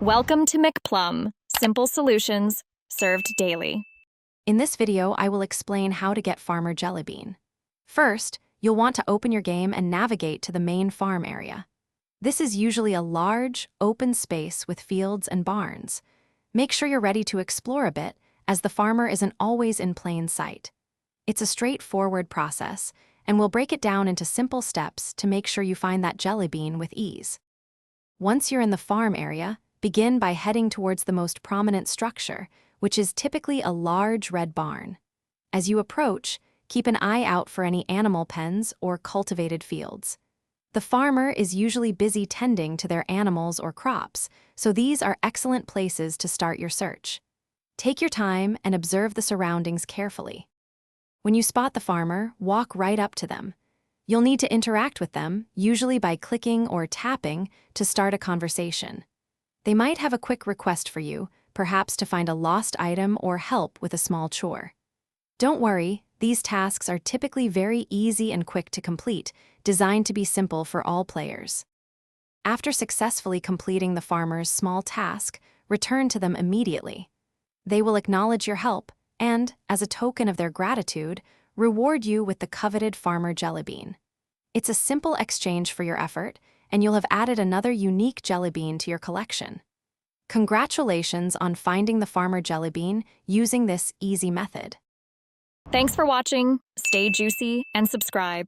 Welcome to McPlum, simple solutions served daily. In this video, I will explain how to get Farmer Jellybean. First, you'll want to open your game and navigate to the main farm area. This is usually a large, open space with fields and barns. Make sure you're ready to explore a bit, as the farmer isn't always in plain sight. It's a straightforward process, and we'll break it down into simple steps to make sure you find that jellybean with ease. Once you're in the farm area, begin by heading towards the most prominent structure, which is typically a large red barn. As you approach, keep an eye out for any animal pens or cultivated fields. The farmer is usually busy tending to their animals or crops, so these are excellent places to start your search. Take your time and observe the surroundings carefully. When you spot the farmer, walk right up to them. You'll need to interact with them, usually by clicking or tapping, to start a conversation. They might have a quick request for you, perhaps to find a lost item or help with a small chore. Don't worry, these tasks are typically very easy and quick to complete, designed to be simple for all players. After successfully completing the farmer's small task, return to them immediately. They will acknowledge your help and, as a token of their gratitude, reward you with the coveted Farmer Jellybean. It's a simple exchange for your effort, and you'll have added another unique jellybean to your collection. Congratulations on finding the Farmer Jellybean using this easy method. Thanks for watching, stay juicy, and subscribe.